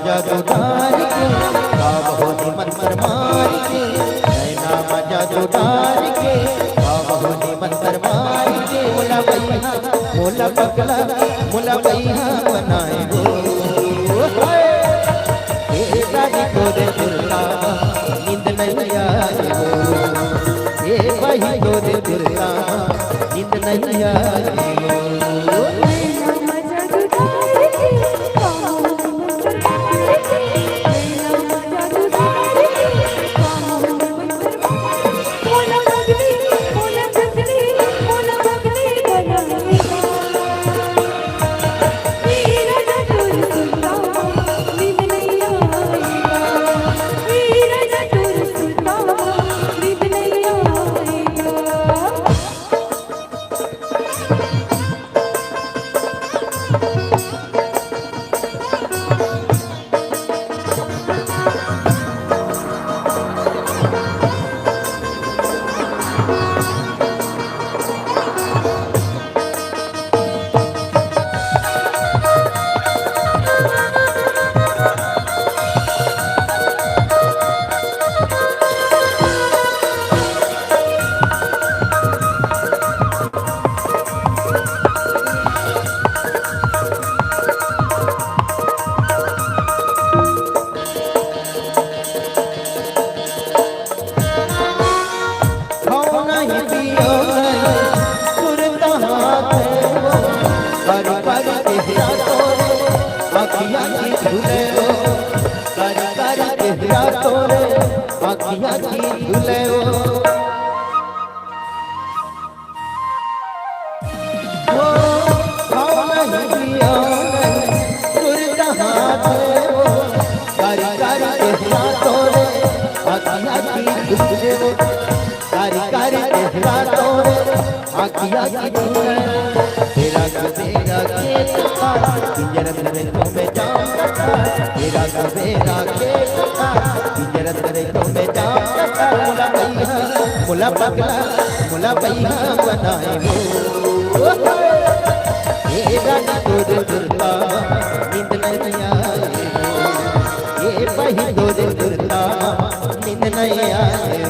जादू डार के बाबो ने मंत्र मार के नैना में जादू डार के बाबो ने मंत्र मार के मोला भैया मोला पगला मोला भैया बनाए गो ए रानी को दे दुर्गा नींद नहीं आए गो ए भाई को दे दुर्गा नींद नहीं आए गो मुला पगला मुला भैया बनाए गो ए रानी को दे दुर्गा नींद नहीं आए ए भाई को दे दुर्गा नींद नहीं आए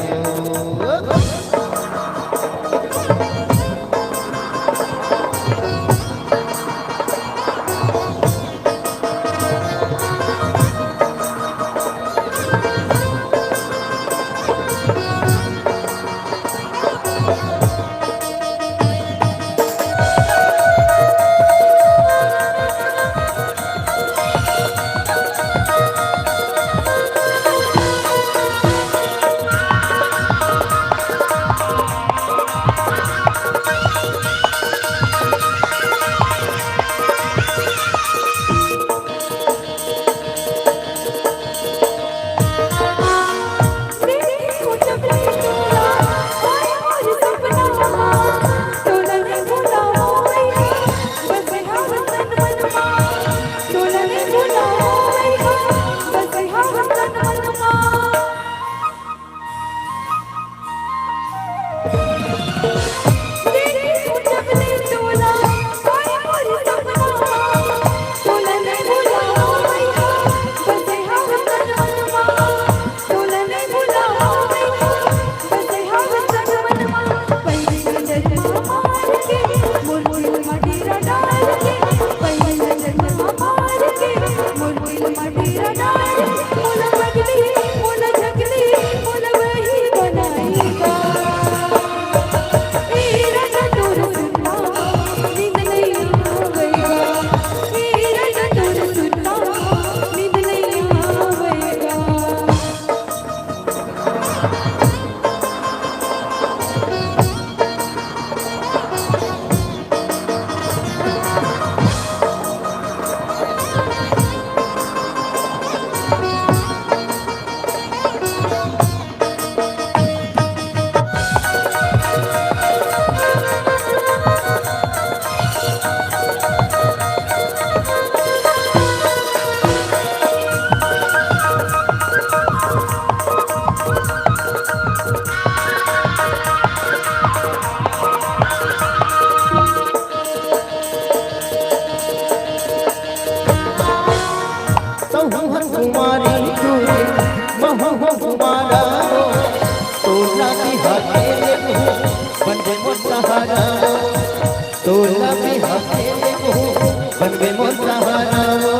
सहारा वो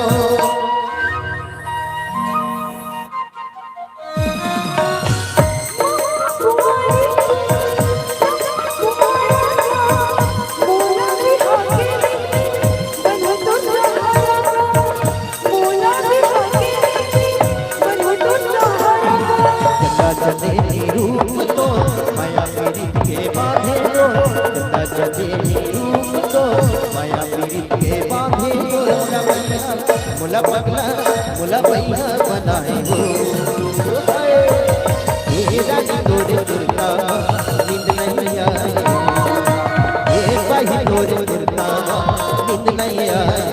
जदेनी रूप तो माया पीड़ित के बांधे लो जदेनी रूप तो माया पीड़ित के बांधे लो मुला पगला मुला भैया बनाए हो ये रानी तोरे दुर्गा नींद नहीं आए ये भाई तोरे दुर्गा नींद नहीं आए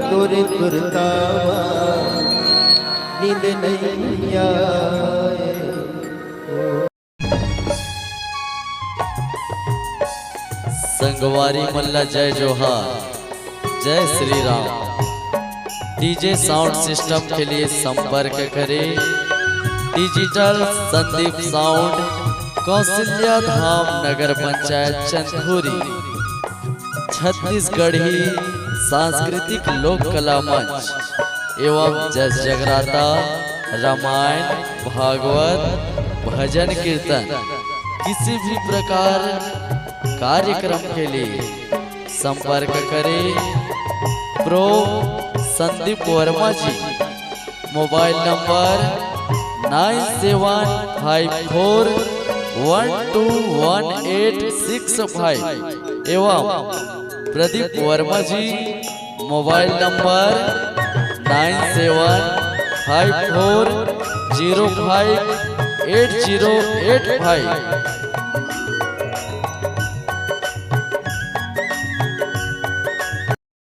तोरे दुर्गा नींद नहीं आए। संगवारी मल्ला जय जोहार, जय Shri Ram. DJ sound system के लिए संपर्क करें डिजिटल संदीप साउंड, कौशल्या धाम, नगर पंचायत चंदूरी, छत्तीसगढ़ी सांस्कृतिक लोक कला मंच एवं जस जगराता, रामायण, भागवत, भजन कीर्तन किसी भी प्रकार कार्यक्रम के लिए संपर्क करें प्रो संदीप वर्मा जी। मोबाइल नंबर 9754121865 एवं प्रदीप वर्मा जी मोबाइल नंबर 9754058085।